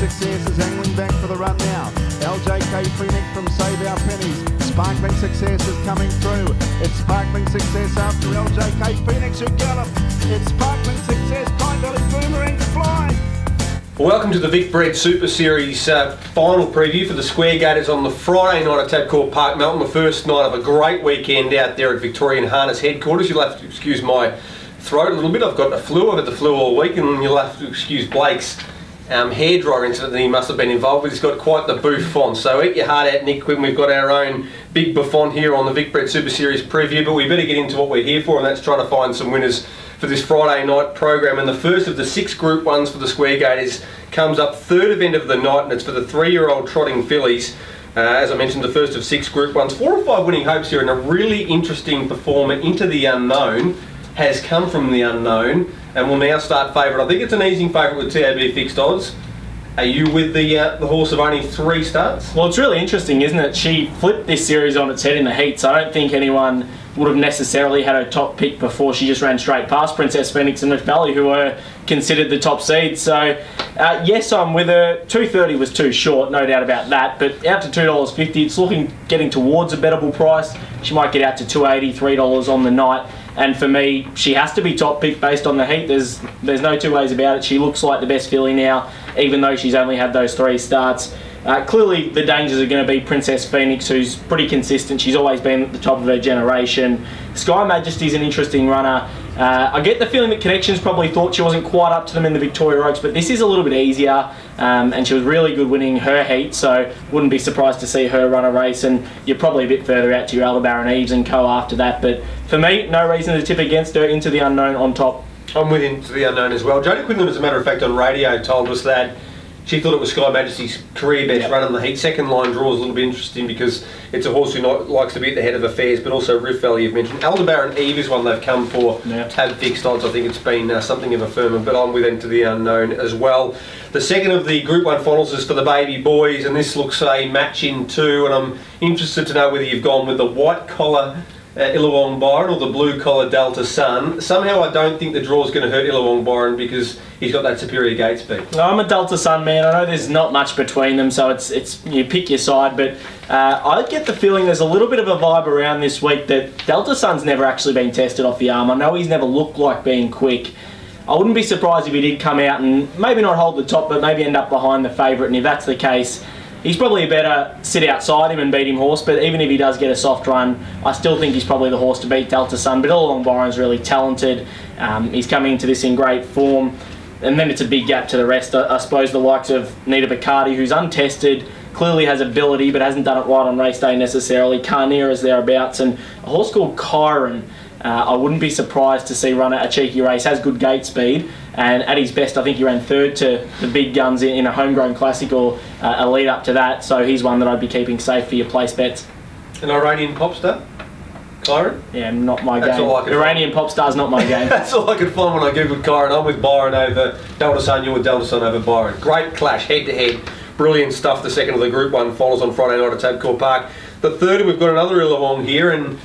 Success is angling back for the run now. LJK Phoenix from Save Our Pennies. Sparkling Success is coming through. It's Sparkling Success after LJK Phoenix who gallop. It's Sparkling Success, Pine Valley Boomerang to fly. Welcome to the Vicbred Super Series final preview for the Square Gators on the Friday night at Tabcorp Park, Melbourne. The first night of a great weekend out there at Victorian Harness headquarters. You'll have to excuse my throat a little bit. I've got the flu. I've had the flu all week, and you'll have to excuse Blake's hairdryer incident that he must have been involved with. He's got quite the bouffant. So eat your heart out, Nick, when we've got our own big bouffant here on the Vicbred Super Series preview. But we better get into what we're here for, and that's trying to find some winners for this Friday night program. And the first of the 6 Group 1s for the Square Gators comes up third event of the night, and it's for the 3-year-old trotting fillies. As I mentioned, the first of 6 Group 1s. 4 or 5 winning hopes here, and a really interesting performer into the unknown has come from the unknown and will now start favourite. I think it's an easing favourite with TAB fixed odds. Are you with the horse of only 3 starts? Well, it's really interesting, isn't it? She flipped this series on its head in the heats. I don't think anyone would have necessarily had her top pick before she just ran straight past Princess Phoenix and Rich Valley, who were considered the top seeds. So, yes, I'm with her. $2.30 was too short, no doubt about that. But out to $2.50, it's getting towards a bettable price. She might get out to $2.80, $3 on the night. And for me, she has to be top pick based on the heat. There's no two ways about it. She looks like the best filly now, even though she's only had those 3 starts. Clearly, the dangers are going to be Princess Phoenix, who's pretty consistent. She's always been at the top of her generation. Sky Majesty's an interesting runner. I get the feeling that Connections probably thought she wasn't quite up to them in the Victoria Oaks, but this is a little bit easier, and she was really good winning her heat, so wouldn't be surprised to see her run a race, and you're probably a bit further out to your Aldebaran Eves and co after that. But for me, no reason to tip against her. Into the unknown on top. I'm with Into the Unknown as well. Jodie Quinlan, as a matter of fact, on radio told us that she thought it was Sky Majesty's career best run in the heat. Second line draw is a little bit interesting because it's a horse who likes to be at the head of affairs, but also Riff Valley you've mentioned. Aldebaran Eve is one they've come for. Tab fixed odds. I think it's been something of a firmer, but I'm with Into the Unknown as well. The second of the Group 1 finals is for the baby boys, and this looks a match in 2, and I'm interested to know whether you've gone with the white collar Illawong Byron or the blue collar Delta Sun. Somehow I don't think the draw's going to hurt Illawong Byron because he's got that superior gate speed. No, I'm a Delta Sun man. I know there's not much between them, so it's you pick your side, but I get the feeling there's a little bit of a vibe around this week that Delta Sun's never actually been tested off the arm. I know he's never looked like being quick. I wouldn't be surprised if he did come out and maybe not hold the top, but maybe end up behind the favourite, and if that's the case, he's probably a better sit outside him and beat him horse, but even if he does get a soft run, I still think he's probably the horse to beat Delta Sun. But Illawong Byron's really talented. He's coming into this in great form. And then it's a big gap to the rest. I suppose the likes of Nita Bacardi, who's untested, clearly has ability, but hasn't done it right on race day necessarily. Carnera's thereabouts. And a horse called Kyron, I wouldn't be surprised to see run a cheeky race, has good gate speed, and at his best I think he ran 3rd to the big guns in a homegrown classic or a lead up to that, so he's one that I'd be keeping safe for your place bets. An Iranian pop star? Kyron? Yeah, not my That's game. all I can Iranian pop star's not my game. That's all I could find when I googled Kyron. I'm with Byron over Delta Sun, you're with Delta Sun over Byron. Great clash, head to head. Brilliant stuff. The second of the Group 1 finals on Friday night at Tabcorp Park. The third, we've got another Illawong here, and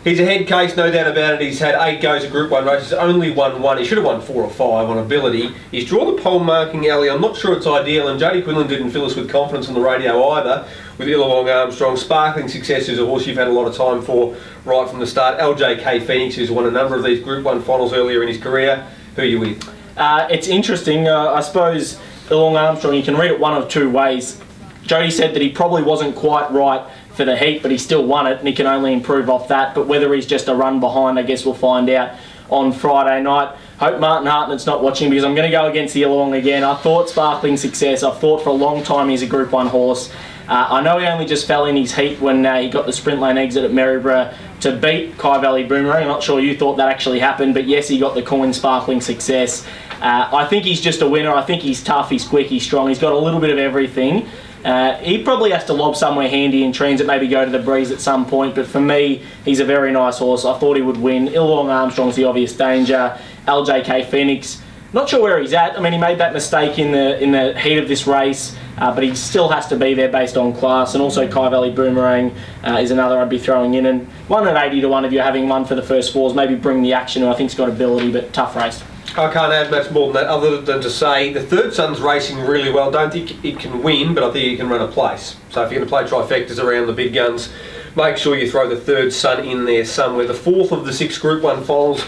he's a head case, no doubt about it. He's had 8 goes at Group 1 races, only won 1. He should have won 4 or 5 on ability. He's drawn the pole marking alley. I'm not sure it's ideal, and Jodie Quinlan didn't fill us with confidence on the radio either, with Illawong Armstrong. Sparkling Success is a horse you've had a lot of time for right from the start. LJK Phoenix, who's won a number of these Group 1 finals earlier in his career. Who are you with? It's interesting. I suppose Illawong Armstrong, you can read it one of 2 ways. Jodie said that he probably wasn't quite right for the heat, but he still won it, and he can only improve off that. But whether he's just a run behind, I guess we'll find out on Friday night. Hope Martin Hartnett's not watching, because I'm going to go against the Illawong again. I thought Sparkling Success. I've thought for a long time he's a Group 1 horse. I know he only just fell in his heat when he got the sprint lane exit at Maryborough to beat Kai Valley Boomerang. I'm not sure you thought that actually happened, but yes, he got the coin Sparkling Success. I think he's just a winner. I think he's tough, he's quick, he's strong. He's got a little bit of everything. He probably has to lob somewhere handy in transit, maybe go to the breeze at some point, but for me, he's a very nice horse. I thought he would win. Illawong Armstrong's the obvious danger. LJK Phoenix, not sure where he's at. I mean, he made that mistake in the heat of this race, but he still has to be there based on class. And also Kai Valley Boomerang is another I'd be throwing in. And 1 at 80 to 1 if you're having one for the first 4s, maybe bring the action, who I think's got ability, but tough race. I can't add much more than that, other than to say the third son's racing really well. Don't think it can win, but I think it can run a place. So if you're going to play trifectas around the big guns, make sure you throw the third son in there somewhere. The fourth of the 6 Group 1 finals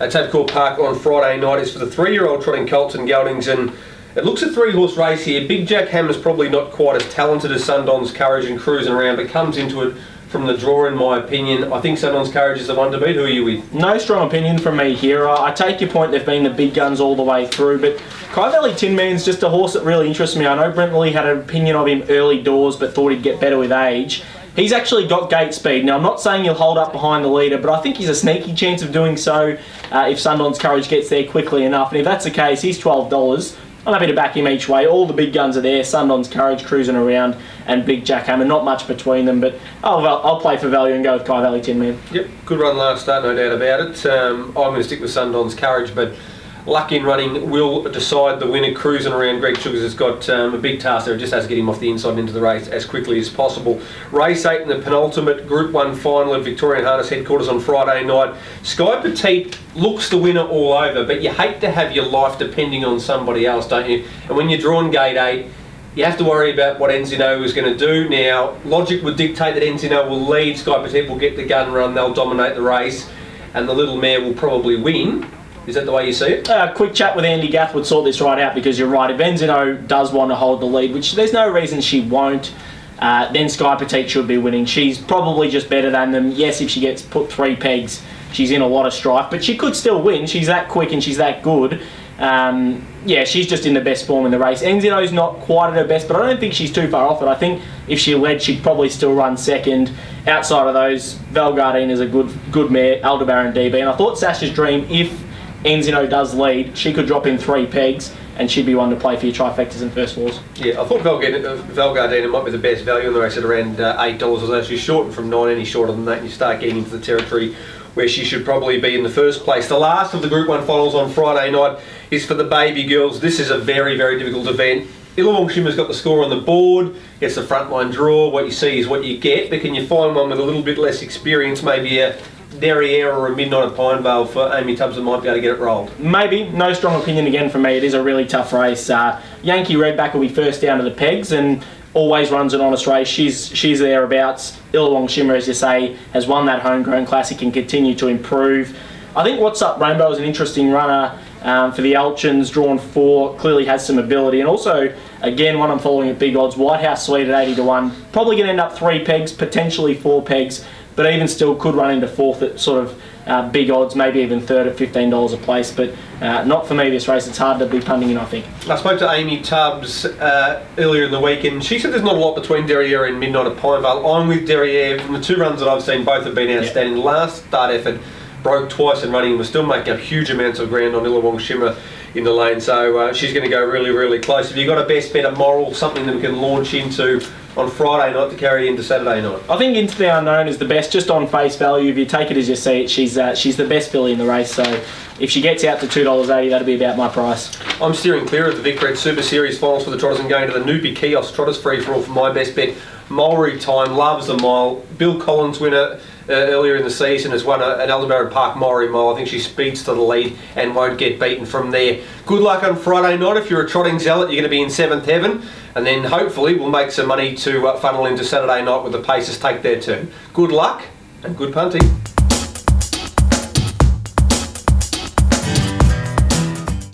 at Tabcorp Park on Friday night is for the 3-year-old trotting colts and geldings, and it looks a 3-horse race here. Big Jack Hammer's probably not quite as talented as Sundon's Courage and cruising around, but comes into it from the draw, in my opinion. I think Sundon's Courage is the one to beat. Who are you with? No strong opinion from me here. I take your point, they've been the big guns all the way through, but Kai Valley Tin Man's just a horse that really interests me. I know Brent Lilly had an opinion of him early doors, but thought he'd get better with age. He's actually got gate speed. Now, I'm not saying he'll hold up behind the leader, but I think he's a sneaky chance of doing so if Sundon's Courage gets there quickly enough. And if that's the case, he's $12. I'm happy to back him each way. All the big guns are there. Sundon's Courage cruising around, and Big Jack Hammer. Not much between them, but I'll play for value and go with Kai Valley Tin Man. Yep, good run last start, no doubt about it. I'm going to stick with Sundon's Courage, but luck in running will decide the winner. Cruising around, Greg Sugars has got a big task there. It just has to get him off the inside and into the race as quickly as possible. Race 8 in the penultimate Group 1 final at Victorian Harness headquarters on Friday night. Sky Petite looks the winner all over, but you hate to have your life depending on somebody else, don't you? And when you're drawn gate 8, you have to worry about what Enzino is going to do. Now, logic would dictate that Enzino will lead, Sky Petite will get the gun run, they'll dominate the race, and the little mare will probably win. Is that the way you see it? Quick chat with Andy Gath would sort this right out, because you're right. If Enzino does want to hold the lead, which there's no reason she won't, then Sky Petite should be winning. She's probably just better than them. Yes, if she gets put 3 pegs, she's in a lot of strife, but she could still win. She's that quick and she's that good. Yeah, she's just in the best form in the race. Enzino's not quite at her best, but I don't think she's too far off it. I think if she led, she'd probably still run second. Outside of those, Valgardine is a good mare, Aldebaran DB, and I thought Sasha's Dream, if Enzino does lead, she could drop in 3 pegs and she'd be one to play for your trifectas and first fours. Yeah, I thought Valgardina might be the best value in the race at around $8, although she's shortened from 9 any shorter than that, and you start getting into the territory where she should probably be in the first place. The last of the Group 1 finals on Friday night is for the baby girls. This is a very, very difficult event. Illawong Shimmer's got the score on the board, gets the frontline draw. What you see is what you get, but can you find one with a little bit less experience, maybe a Derriere or a Midnight at Pinevale for Amy Tubbs that might be able to get it rolled? Maybe. No strong opinion again from me. It is a really tough race. Yankee Redback will be first down to the pegs and always runs an honest race. She's thereabouts. Illawong Shimmer, as you say, has won that homegrown classic and continue to improve. I think What's Up Rainbow is an interesting runner for the Elchins, drawn 4, clearly has some ability. And also, again, one I'm following at big odds, White House Sweet at 80 to 1. Probably going to end up 3 pegs, potentially 4 pegs, but even still could run into 4th at sort of big odds, maybe even 3rd at $15 a place. But not for me this race. It's hard to be punting in, I think. I spoke to Amy Tubbs earlier in the week, and she said there's not a lot between Derriere and Midnight at Pinevale. I'm with Derriere. From the 2 runs that I've seen, both have been outstanding. Yep. Last start effort broke twice in running and was still making up huge amounts of ground on Illawong Shimmer in the lane, so she's going to go really, really close. Have you got a best bet, a moral, something that we can launch into on Friday night to carry into Saturday night? I think Into the Unknown is the best, just on face value. If you take it as you see it, she's the best filly in the race, so if she gets out to $2.80, that'll be about my price. I'm steering clear of the Vicbred Super Series finals for the Trotters and going to the Newbie Kiosk Trotters free for all for my best bet. Mulry Time, loves the mile. Bill Collins, winner earlier in the season, has won an Aldebaran Park Mulry mile. I think she speeds to the lead and won't get beaten from there. Good luck on Friday night. If you're a trotting zealot, you're going to be in 7th heaven, and then hopefully we'll make some money to funnel into Saturday night with the Pacers take their turn. Good luck and good punting.